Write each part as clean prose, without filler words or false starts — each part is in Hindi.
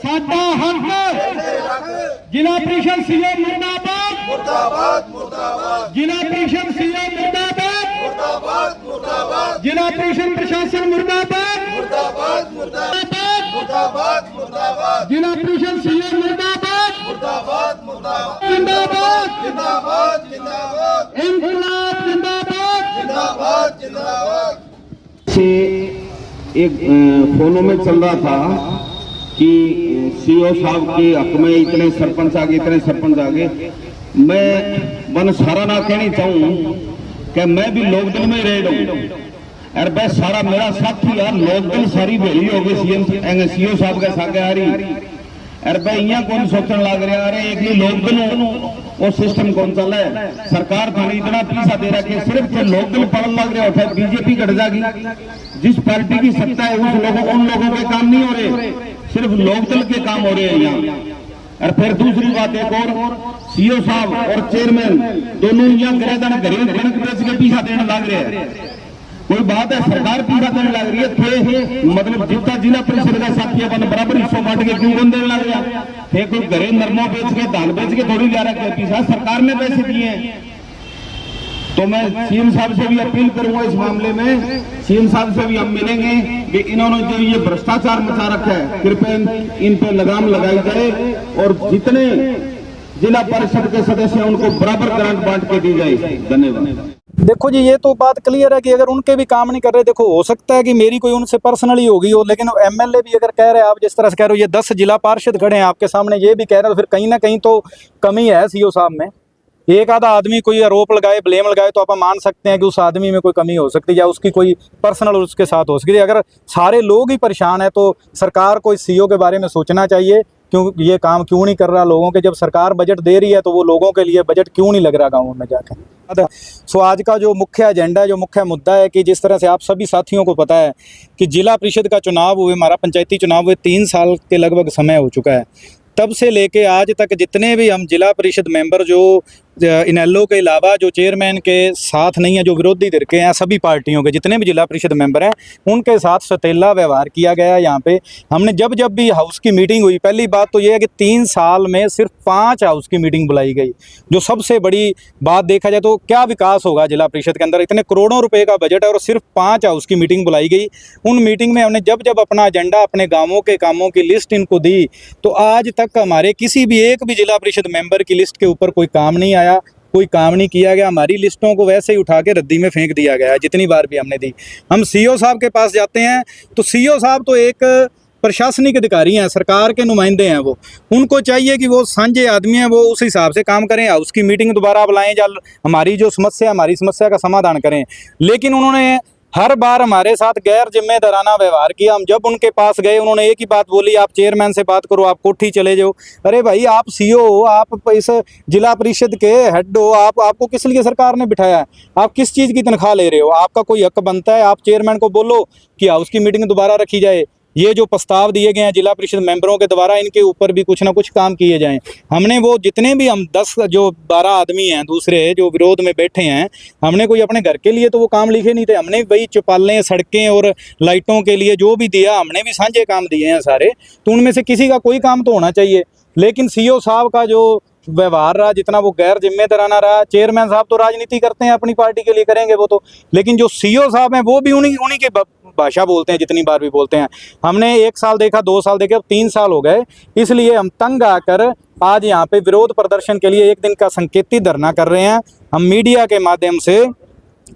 साडा हक जिला परिषद सीओ मुर्दाबाद मुर्दाबाद मुर्दाबाद जिला परिषद सीओ मुर्दाबाद मुर्दाबाद मुर्दाबाद जिला परिषद प्रशासन मुर्दाबाद मुर्दाबाद मुर्दाबाद मुर्दाबाद मुर्दाबाद जिला परिषद सीओ मुर्दाबाद मुर्दाबाद मुर्दाबाद जिंदाबाद जिंदाबाद जिंदाबाद इंकलाब जिंदाबाद जिंदाबाद जिंदाबाद। से एक फोनों में चल रहा था कि सीओ साहब के हक में इतने सरपंच आ गए। मैं वन सारा ना कहनी चाहूँ कि मैं भी लोकदल में रह रहा हूँ और बस सारा मेरा साथी यार लोकदल सारी भेली हो गई सीओ साहब के साथ आ रही और भाई यहाँ कौन सोचने लग रहा अरे एक लोकदल वो सिस्टम कौन चल है। सरकार थाने इतना पैसा दे रहा कि सिर्फ लोकदल पड़न लग रहा होता है बीजेपी घट जाएगी। जिस पार्टी की सत्ता है उन लोगों के काम नहीं हो रहे, सिर्फ लोकदल के काम हो रहे हैं यहाँ। और फिर दूसरी बात एक और सीओ साहब और चेयरमैन दोनों यहाँ घरेदान घरेलू कणक बेच के पैसा देने लग रहे हैं। कोई बात है सरकार पैसा देने लग रही है थे मतलब जितना जिला परिषद का साथी अपन बराबर हिस्सों बांट के क्यों देने लग गया थे। कोई घरे नरमा बेच के धान बेच के थोड़ी जा रहा है पैसा सरकार ने पैसे दिए हैं। तो मैं सीएम साहब से भी अपील करूंगा इस मामले में, सीएम साहब से भी हम मिलेंगे कि इन्होंने जो ये भ्रष्टाचार मचा रखा है कृपया इन पे लगाम लगाई जाए और जितने जिला परिषद के सदस्य हैं उनको बराबर ग्रांट बांट के दी जाए। धन्यवाद। देखो जी, ये तो बात क्लियर है कि अगर उनके भी काम नहीं कर रहे, देखो हो सकता है कि मेरी कोई उनसे पर्सनली होगी हो, लेकिन एमएलए भी अगर कह रहे हैं आप जिस तरह से कह रहे हो, ये 10 जिला पार्षद खड़े हैं आपके सामने ये भी कह रहे हो, फिर कहीं ना कहीं तो कमी है सीओ साहब में। एक आधा आदमी कोई आरोप लगाए ब्लेम लगाए तो आप मान सकते हैं कि उस आदमी में कोई कमी हो सकती है या उसकी कोई पर्सनल उसके साथ हो सकती है। अगर सारे लोग ही परेशान है तो सरकार को इस सीओ के बारे में सोचना चाहिए क्यों ये काम क्यों नहीं कर रहा लोगों के। जब सरकार बजट दे रही है तो वो लोगों के लिए बजट क्यों नहीं लग रहा गाँव में जाकर। सो आज का जो मुख्य एजेंडा है, जो मुख्य मुद्दा है कि जिस तरह से आप सभी साथियों को पता है कि जिला परिषद का चुनाव हुए, हमारा पंचायती चुनाव हुए 3 साल के लगभग समय हो चुका है। तब से लेके आज तक जितने भी हम जिला परिषद मेंबर जो इनेलो के अलावा जो चेयरमैन के साथ नहीं है, जो विरोधी धਿਰ के हैं, सभी पार्टियों के जितने भी जिला परिषद मेंबर हैं उनके साथ सतेला व्यवहार किया गया है। यहाँ पे हमने जब भी हाउस की मीटिंग हुई, पहली बात तो ये है कि 3 साल में सिर्फ 5 हाउस की मीटिंग बुलाई गई, जो सबसे बड़ी बात देखा जाए तो क्या विकास होगा जिला परिषद के अंदर। इतने करोड़ों रुपए का बजट है और सिर्फ 5 हाउस की मीटिंग बुलाई गई। उन मीटिंग में हमने जब अपना एजेंडा अपने गाँवों के कामों की लिस्ट इनको दी तो आज तक हमारे किसी भी एक भी जिला परिषद मेंबर की लिस्ट के ऊपर कोई काम नहीं आया, कोई काम नहीं किया गया। हमारी लिस्टों को वैसे ही उठा के रद्दी में फेंक दिया गया है जितनी बार भी हमने दी। हम सीओ साहब के पास जाते हैं तो सीओ साहब तो एक प्रशासनिक अधिकारी हैं, सरकार के नुमाइंदे हैं, वो उनको चाहिए कि वो साझे आदमी हैं, वो उस हिसाब से काम करें, उसकी मीटिंग दोबारा बुलाएं या हमारी जो समस्या है हमारी समस्या का समाधान करें। लेकिन उन्होंने हर बार हमारे साथ गैर जिम्मेदाराना व्यवहार किया। हम जब उनके पास गए उन्होंने एक ही बात बोली, आप चेयरमैन से बात करो, आप कोठी चले जाओ। अरे भाई आप सीओ हो, आप इस जिला परिषद के हेड हो, आपको किस लिए सरकार ने बिठाया है? आप किस चीज़ की तनख्वाह ले रहे हो? आपका कोई हक बनता है, आप चेयरमैन को बोलो कि हाउस की मीटिंग दोबारा रखी जाए। ये जो प्रस्ताव दिए गए हैं जिला परिषद मेंबरों के द्वारा, इनके ऊपर भी कुछ ना कुछ काम किए जाएं। हमने वो जितने भी हम 12 आदमी हैं दूसरे जो विरोध में बैठे हैं, हमने कोई अपने घर के लिए तो वो काम लिखे नहीं थे। हमने वही चौपालें, सड़कें और लाइटों के लिए जो भी दिया हमने भी साझे काम दिए हैं सारे, तो उनमें से किसी का कोई काम तो होना चाहिए। लेकिन सीओ साहब का जो व्यवहार रहा, जितना वो गैर जिम्मेदाराना रहा, चेयरमैन साहब तो राजनीति करते हैं अपनी पार्टी के लिए करेंगे वो तो, लेकिन जो सीओ साहब हैं वो भी उन्हीं के भाषा बोलते हैं जितनी बार भी बोलते हैं। हमने 1 साल देखा, 2 साल देखे, अब 3 साल हो गए। इसलिए हम तंग आकर आज यहाँ पे विरोध प्रदर्शन के लिए 1 दिन का संकेती धरना कर रहे हैं। हम मीडिया के माध्यम से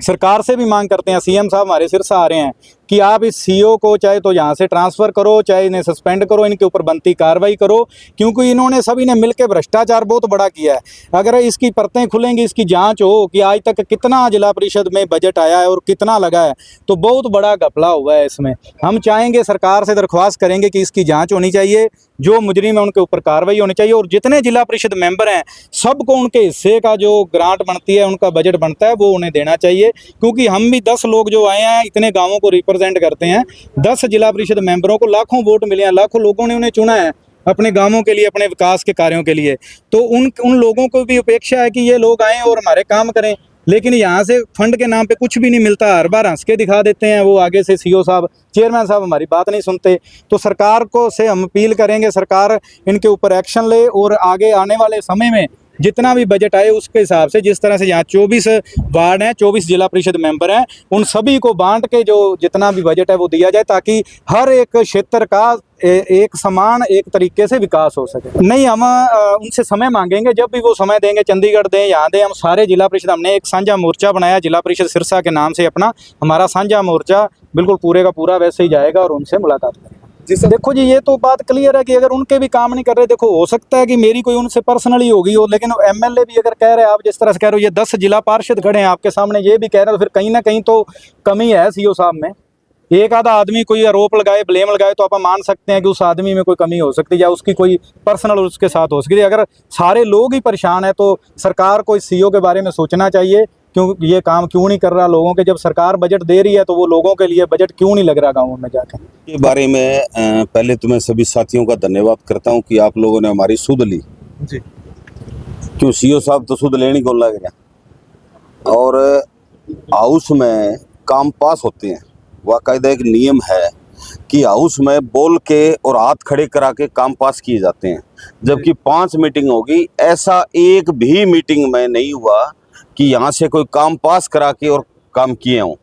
सरकार से भी मांग करते हैं, सीएम साहब हमारे सिर से आ रहे हैं कि आप इस सीओ को चाहे तो यहाँ से ट्रांसफ़र करो, चाहे इन्हें सस्पेंड करो, इनके ऊपर बनती कार्रवाई करो, क्योंकि इन्होंने सभी ने मिलकर भ्रष्टाचार बहुत बड़ा किया है। अगर इसकी परतें खुलेंगी, इसकी जांच हो कि आज तक कितना जिला परिषद में बजट आया है और कितना लगा है, तो बहुत बड़ा घपला हुआ है इसमें। हम चाहेंगे, सरकार से दरख्वास्त करेंगे कि इसकी जाँच होनी चाहिए, जो मुजरिम है उनके ऊपर कार्रवाई होनी चाहिए और जितने जिला परिषद मेंबर हैं सबको उनके हिस्से का जो ग्रांट बनती है, उनका बजट बनता है, वो उन्हें देना चाहिए। क्योंकि हम भी 10 लोग जो आए हैं, इतने गाँवों को रिप्रेजेंट करते हैं, 10 जिला परिषद मेंबरों को लाखों वोट मिले हैं, लाखों लोगों ने उन्हें चुना है अपने गांवों के लिए, अपने विकास के कार्यों के लिए। तो उन लोगों को भी अपेक्षा है कि ये लोग आएँ और हमारे काम करें। लेकिन यहाँ से फंड के नाम पे कुछ भी नहीं मिलता, हर बार हंस के दिखा देते हैं वो आगे से सीओ साहब, चेयरमैन साहब हमारी बात नहीं सुनते। तो सरकार को से हम अपील करेंगे, सरकार इनके ऊपर एक्शन ले और आगे आने वाले समय में जितना भी बजट आए उसके हिसाब से, जिस तरह से यहाँ 24 वार्ड हैं, 24 जिला परिषद मेंबर हैं, उन सभी को बांट के जो जितना भी बजट है वो दिया जाए, ताकि हर एक क्षेत्र का एक समान एक तरीके से विकास हो सके। नहीं, हम उनसे समय मांगेंगे, जब भी वो समय देंगे, चंडीगढ़ दें, यहाँ दें, हम सारे जिला परिषद, हमने एक साझा मोर्चा बनाया जिला परिषद सिरसा के नाम से, अपना हमारा साझा मोर्चा बिल्कुल पूरे का पूरा वैसे ही जाएगा और उनसे मुलाकात करेंगे। जी सर, देखो जी, ये तो बात क्लियर है कि अगर उनके भी काम नहीं कर रहे, देखो हो सकता है कि मेरी कोई उनसे पर्सनली होगी हो, लेकिन एमएलए भी अगर कह रहे हैं, आप जिस तरह से कह रहे हो, ये 10 जिला पार्षद खड़े हैं आपके सामने, ये भी कह रहे हो, फिर कहीं ना कहीं तो कमी है सीओ साहब में। एक आधा आदमी कोई आरोप लगाए, ब्लेम लगाए, तो आप मान सकते हैं कि उस आदमी में कोई कमी हो सकती है या उसकी कोई पर्सनल उसके साथ हो सकती है। अगर सारे लोग ही परेशान है तो सरकार को इस सीओ के बारे में सोचना चाहिए, क्यों ये काम क्यों नहीं कर रहा लोगों के। जब सरकार बजट दे रही है तो वो लोगों के लिए बजट क्यों नहीं लग रहा गाँव में जाकर। के बारे में पहले तो मैं सभी साथियों का धन्यवाद करता हूं कि आप लोगों ने हमारी सुध ली जी। क्यों सीओ साहब तो सुध लेने को लग गया, और हाउस में काम पास होते हैं, वाकायदा एक नियम है कि हाउस में बोल के और हाथ खड़े करा के काम पास किए जाते हैं। जबकि 5 मीटिंग होगी, ऐसा एक भी मीटिंग में नहीं हुआ कि यहाँ से कोई काम पास करा के और काम किए हों।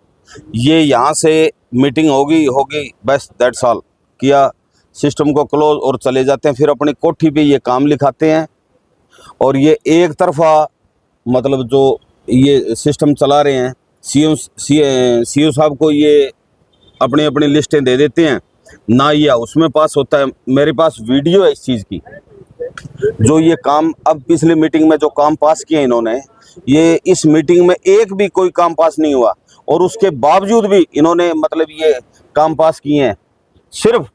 ये यहाँ से मीटिंग होगी बस दैट्स ऑल, किया, सिस्टम को क्लोज और चले जाते हैं। फिर अपनी कोठी पे ये काम लिखाते हैं और ये एक तरफा मतलब जो ये सिस्टम चला रहे हैं, सीओ साहब को ये अपनी अपनी लिस्टें दे देते हैं ना, ये उसमें पास होता है। मेरे पास वीडियो है इस चीज़ की, जो ये काम अब पिछली मीटिंग में जो काम पास किए इन्होंने, ये इस मीटिंग में एक भी कोई काम पास नहीं हुआ, और उसके बावजूद भी इन्होंने मतलब ये काम पास किए हैं। सिर्फ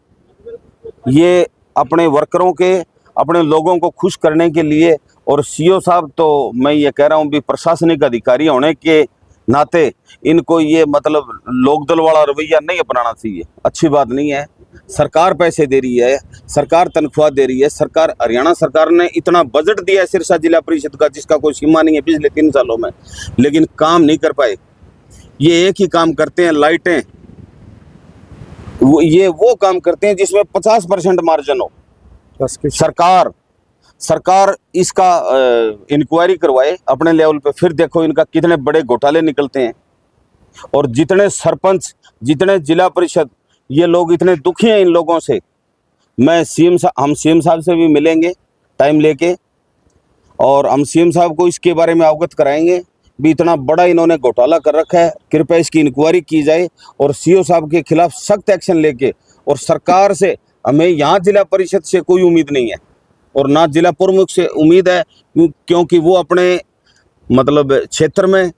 ये अपने वर्करों के, अपने लोगों को खुश करने के लिए। और सीओ साहब तो मैं ये कह रहा हूँ भी प्रशासनिक अधिकारी होने के नाते इनको ये मतलब लोकदल वाला रवैया नहीं अपनाना चाहिए, अच्छी बात नहीं है। सरकार पैसे दे रही है, सरकार तनख्वाह दे रही है, सरकार, हरियाणा सरकार ने इतना बजट दिया है सिरसा जिला परिषद का जिसका कोई सीमा नहीं है पिछले 3 सालों में, लेकिन काम नहीं कर पाए। ये एक ही काम करते हैं, लाइटें, वो काम करते हैं जिसमें 50% मार्जिन हो। सरकार इसका इंक्वायरी करवाए अपने लेवल पे, फिर देखो इनका कितने बड़े घोटाले निकलते हैं। और जितने सरपंच, जितने जिला परिषद, ये लोग इतने दुखी हैं इन लोगों से। हम सीएम साहब से भी मिलेंगे टाइम लेके, और हम सीएम साहब को इसके बारे में अवगत कराएंगे भी इतना बड़ा इन्होंने घोटाला कर रखा है, कृपया इसकी इंक्वायरी की जाए और सीओ साहब के खिलाफ सख्त एक्शन लेके। और सरकार से हमें यहाँ जिला परिषद से कोई उम्मीद नहीं है और ना जिला प्रमुख से उम्मीद है, क्योंकि वो अपने मतलब क्षेत्र में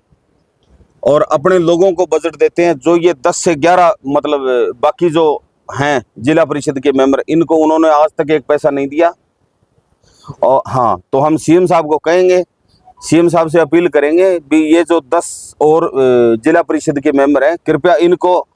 और अपने लोगों को बजट देते हैं। जो ये 10 से 11 मतलब बाकी जो हैं जिला परिषद के मेंबर, इनको उन्होंने आज तक एक पैसा नहीं दिया। और हाँ, तो हम सीएम साहब को कहेंगे, सीएम साहब से अपील करेंगे भी ये जो 10 और जिला परिषद के मेंबर हैं, कृपया इनको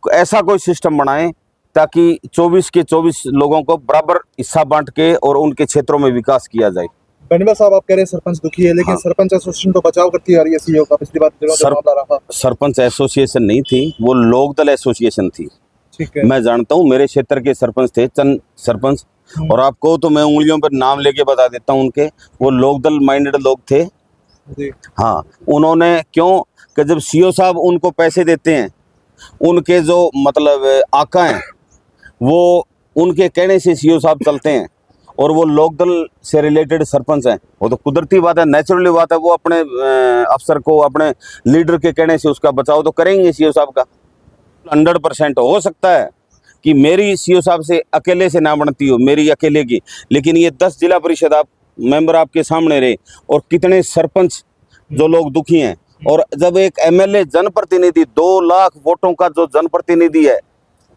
ऐसा कोई सिस्टम बनाएं ताकि 24 के 24 लोगों को बराबर हिस्सा बांट के और उनके क्षेत्रों में विकास किया जाए। बनिवा साहब, आप कह रहे हैं सरपंच दुखी है, लेकिन हाँ। सरपंच एसोसिएशन तो बचाव करती आ रही है सीओ का। पिछली बार सरपंच एसोसिएशन नहीं थी, वो लोकदल एसोसिएशन थी। ठीक है, मैं जानता हूँ, मेरे क्षेत्र के सरपंच थे, चंद सरपंच, और आपको तो मैं उंगलियों पर नाम लेके बता देता हूँ उनके, वो लोकदल माइंडेड लोग थे जी। हाँ, उन्होंने क्यों कि जब सीओ साहब उनको पैसे देते हैं, उनके जो मतलब आका हैं वो उनके कहने से सीओ साहब चलते हैं, और वो लोकदल से रिलेटेड सरपंच हैं। वो तो कुदरती बात है, नेचुरली बात है, वो अपने अफसर को, अपने लीडर के कहने से उसका बचाव तो करेंगे सीओ साहब का। 100% हो सकता है कि मेरी सीओ साहब से अकेले से ना बनती हो, मेरी अकेले की, लेकिन ये 10 जिला परिषद आप मेंबर आपके सामने रहे, और कितने सरपंच जो लोग दुखी हैं। और जब एक एमएलए जनप्रतिनिधि 2 लाख वोटों का जो जनप्रतिनिधि है,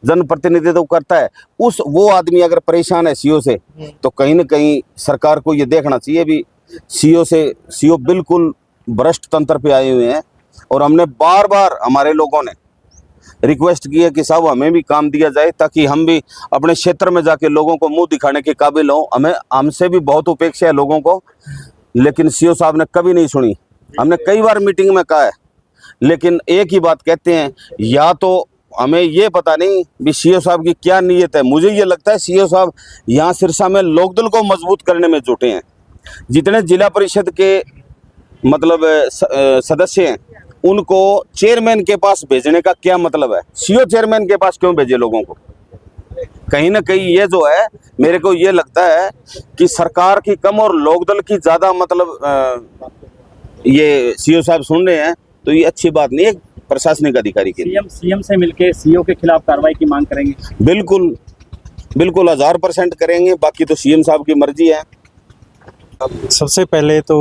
जनप्रतिनिधित्व करता है, वो आदमी अगर परेशान है सीओ से, तो कहीं ना कहीं सरकार को ये देखना चाहिए भी सीओ बिल्कुल भ्रष्ट तंत्र पे आए हुए हैं। और हमने बार बार हमारे लोगों ने रिक्वेस्ट की है कि साहब हमें भी काम दिया जाए, ताकि हम भी अपने क्षेत्र में जाके लोगों को मुंह दिखाने के काबिल हों। हमसे भी बहुत उपेक्षा है लोगों को, लेकिन सीओ साहब ने कभी नहीं सुनी। हमने कई बार मीटिंग में कहा है, लेकिन एक ही बात कहते हैं, या तो हमें ये पता नहीं भी सीओ साहब की क्या नीयत है। मुझे ये लगता है सीओ साहब यहाँ सिरसा में लोकदल को मजबूत करने में जुटे हैं। जितने जिला परिषद के मतलब सदस्य हैं, उनको चेयरमैन के पास भेजने का क्या मतलब है? सीओ चेयरमैन के पास क्यों भेजे लोगों को? कहीं ना कहीं ये जो है, मेरे को ये लगता है कि सरकार की कम और लोकदल की ज्यादा मतलब ये सीओ साहब सुन रहे हैं, तो ये अच्छी बात नहीं है प्रशासनिक अधिकारी के लिए। सीएम से मिलके सीओ के खिलाफ कार्रवाई की मांग करेंगे? बिल्कुल बिल्कुल 1000% करेंगे, बाकी तो सीएम साहब की मर्जी है। सबसे पहले तो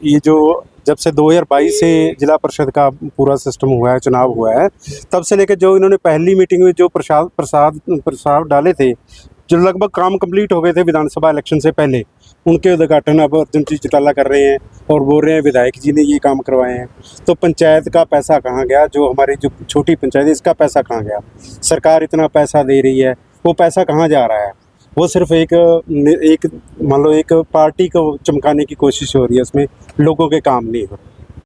ये जो जब से 2022 से जिला परिषद का पूरा सिस्टम हुआ है, चुनाव हुआ है, तब से लेकर जो इन्होंने पहली मीटिंग में जो प्रस्ताव डाले थे, जो लगभग काम कंप्लीट हो गए थे विधानसभा इलेक्शन से पहले, उनके उद्घाटन अब अर्जुन जी चौटाला कर रहे हैं और बोल रहे हैं विधायक जी ने ये काम करवाए हैं। तो पंचायत का पैसा कहाँ गया? जो हमारी जो छोटी पंचायत है, इसका पैसा कहाँ गया? सरकार इतना पैसा दे रही है, वो पैसा कहाँ जा रहा है? वो सिर्फ एक मान लो एक पार्टी को चमकाने की कोशिश हो रही है, उसमें लोगों के काम नहीं हो रहे।